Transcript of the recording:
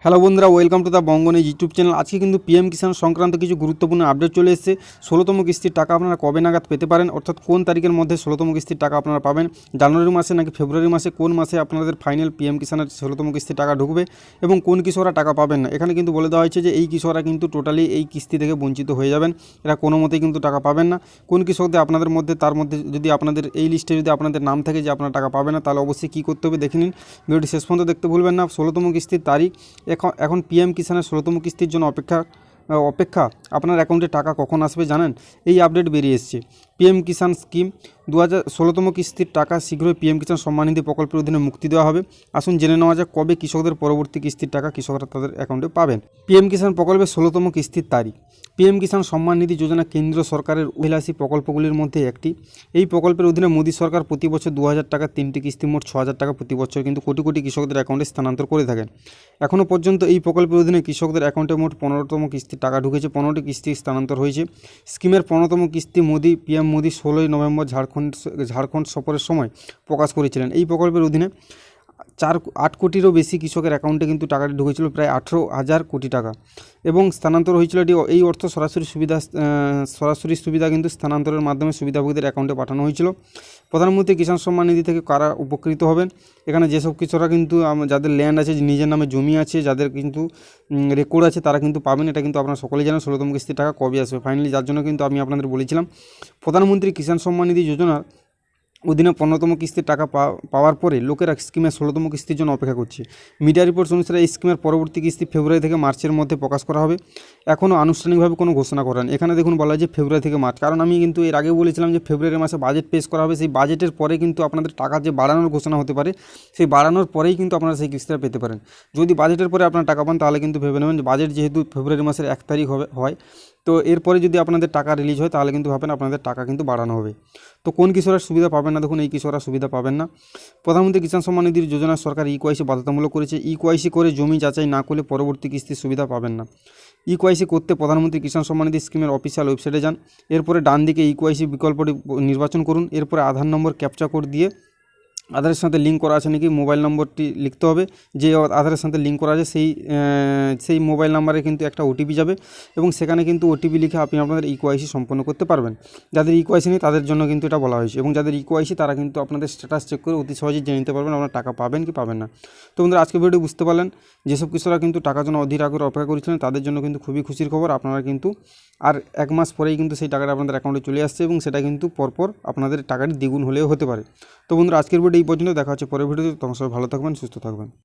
Hello বন্ধুরা, welcome to the বঙ্গনি YouTube channel. আজকে কিন্তু পিএম কিষাণ সংক্রান্ত কিছু গুরুত্বপূর্ণ আপডেট চলে এসেছে। 16তম কিস্তির টাকা আপনারা কবে নাগাদ পেতে পারেন, অর্থাৎ কোন তারিখের মধ্যে 16তম কিস্তির টাকা আপনারা পাবেন, জানুয়ারি মাসে নাকি ফেব্রুয়ারি মাসে, কোন মাসে আপনাদের ফাইনাল পিএম কিষাণের 16তম কিস্তির টাকা ঢুকবে এবং কোন কৃষকরা টাকা পাবেন না। এখানে কিন্তু বলে দেওয়া হয়েছে যে এই কৃষকরা কিন্তু টোটালি এই কিস্তি থেকে বঞ্চিত হয়ে যাবেন, এরা কোনো মতেই কিন্তু টাকা পাবেন না। কোন কৃষকদের আপনাদের মধ্যে, তার মধ্যে যদি আপনাদের এই লিস্টে যদি আপনাদের নাম থাকে যে আপনারা টাকা পাবেন না, তাহলে অবশ্যই কী করতে হবে দেখে নিন। ভিডিওটি শেষ পর্যন্ত দেখতে ভুলবেন না। 16তম কিস্তির তারিখ এখন পিএম কিষাণের 16তম কিস্তির জন্য অপেক্ষা আপনার অ্যাকাউন্টে টাকা কখন আসবে জানেন? এই আপডেট বেরিয়ে এসেছে। পিএম কিষাণ স্কিম 16তম কিস্তির টাকা শীঘ্রই পিএম কিষাণ সম্মান নিধি প্রকল্পের অধীনে মুক্তি দেওয়া হবে। আসুন জেনে নেওয়া যাক কবে কৃষকদের পরবর্তী কিস্তির টাকা কৃষকরা তাদের অ্যাকাউন্টে পাবেন। পিএম কিষাণ প্রকল্পের 16তম কিস্তির তারিখ। পিএম কিষাণ সম্মান নিধি যোজনা কেন্দ্র সরকারের অভিলাষী প্রকল্পগুলির মধ্যে একটি। এই প্রকল্পের অধীনে মোদী সরকার প্রতি বছর 2000 টাকা 3টি কিস্তি মোট 6000 টাকা প্রতি বছর কিন্তু কোটি কোটি কৃষকদের অ্যাকাউন্টে স্থানান্তর করে থাকেন। এখনও পর্যন্ত এই প্রকল্পের অধীনে কৃষকদের অ্যাকাউন্টে মোট 15তম কিস্তির টাকা ঢুকেছে, 15টি কিস্তি স্থানান্তর হয়েছে। স্কিমের 15তম কিস্তি পিএম মোদী 16ই নভেম্বর ঝাড়খণ্ড সফরের সময় প্রকাশ করেছিলেন। এই প্রকল্পের অধীনে 8 কোটিরও বেশি কৃষকের অ্যাকাউন্টে কিন্তু টাকাটি ঢুকেছিল, প্রায় 18,000 কোটি টাকা, এবং স্থানান্তর হয়েছিল। এই অর্থ সরাসরি সুবিধা কিন্তু স্থানান্তরের মাধ্যমে সুবিধাভোগীদের অ্যাকাউন্টে পাঠানো হয়েছিল। প্রধানমন্ত্রী কিষাণ সম্মান নিধি থেকে কারা উপকৃত হবেন? এখানে যেসব কৃষকরা কিন্তু যাদের ল্যান্ড আছে, নিজের নামে জমি আছে, যাদের কিন্তু রেকর্ড আছে, তারা কিন্তু পাবেন। এটা কিন্তু আপনারা সকলেই জানেন 16তম কিস্তির টাকা কবে আসবে ফাইনালি, যার জন্য কিন্তু আমি আপনাদের বলেছিলাম প্রধানমন্ত্রী কিষাণ সম্মান নিধি যোজনার অধীনে 15তম কিস্তির টাকা পাওয়ার পরে লোকেরা স্কিমের 16তম কিস্তির জন্য অপেক্ষা করছে। মিডিয়া রিপোর্টস অনুসারে এই স্কিমের পরবর্তী কিস্তি ফেব্রুয়ারি থেকে মার্চের মধ্যে প্রকাশ করা হবে। এখনও আনুষ্ঠানিকভাবে কোনো ঘোষণা করেন। এখানে দেখুন বলা হয় যে ফেব্রুয়ারি থেকে মার্চ, কারণ আমি কিন্তু এর আগে বলেছিলাম যে ফেব্রুয়ারি মাসে বাজেট পেশ করা হবে। সেই বাজেটের পরে কিন্তু আপনাদের টাকা যে বাড়ানোর ঘোষণা হতে পারে, সেই বাড়ানোর পরেই কিন্তু আপনারা সেই কিস্তিটা পেতে পারেন। যদি বাজেটের পরে আপনারা টাকা পান তাহলে কিন্তু ভেবে নেবেন যে বাজেট যেহেতু ফেব্রুয়ারি মাসের 1 তারিখ হয়, তো এরপরে যদি আপনাদের টাকা রিলিজ হয় তাহলে কিন্তু ভাবেন আপনাদের টাকা কিন্তু বাড়ানো হবে। তো কোন কৃষকরা সুবিধা পাবেন না? দেখুন, এই কৃষকরা সুবিধা পাবেন না। প্রধানমন্ত্রী কিষাণ সম্মান নিধির যোজনা সরকার ইকোআইসি বাধ্যতামূলক করেছে। ইকোআইসি করে জমি যাচাই না করলে পরবর্তী কিস্তির সুবিধা পাবেন না। ইকোআইসি করতে প্রধানমন্ত্রী কিষাণ সম্মান নিধি স্কিমের অফিসিয়াল ওয়েবসাইটে যান। এরপরে ডান দিকে ইকোআইসি বিকল্পটি নির্বাচন করুন। এরপরে আধার নম্বর ক্যাপচা কোড দিয়ে আধারের সাথে লিঙ্ক করা আছে নাকি মোবাইল নম্বরটি লিখতে হবে। যে আধারের সাথে লিঙ্ক করা আছে সেই মোবাইল নাম্বারে কিন্তু একটা ওটিপি যাবে, এবং সেখানে কিন্তু ওটিপি লিখে আপনি আপনাদের ইকোআইসি সম্পন্ন করতে পারবেন। যাদের ইকোআইসি নেই তাদের জন্য কিন্তু এটা বলা হয়েছে, এবং যাদের ইকোআইসি তারা কিন্তু আপনাদের স্ট্যাটাস চেক করে অতি সহজেই জেনে নিতে পারবেন আপনারা টাকা পাবেন কি পাবেন না। তো বন্ধুরা, আজকে ভিডিও বুঝতে পারলেন যেসব কৃষকরা কিন্তু টাকার জন্য অধীর আগ্রহে অপেক্ষা করেছিলেন তাদের জন্য কিন্তু খুবই খুশির খবর। আপনারা কিন্তু আর 1 মাস পরেই কিন্তু সেই টাকাটা আপনাদের অ্যাকাউন্টে চলে আসছে, এবং সেটা কিন্তু পরপর আপনাদের টাকাটি দ্বিগুণ হলেও হতে পারে। তো বন্ধুরা, আজকের ভিডিও এই পর্যন্ত। দেখা হচ্ছে পরের ভিডিওতে। তখন সবাই ভালো থাকবেন, সুস্থ থাকবেন।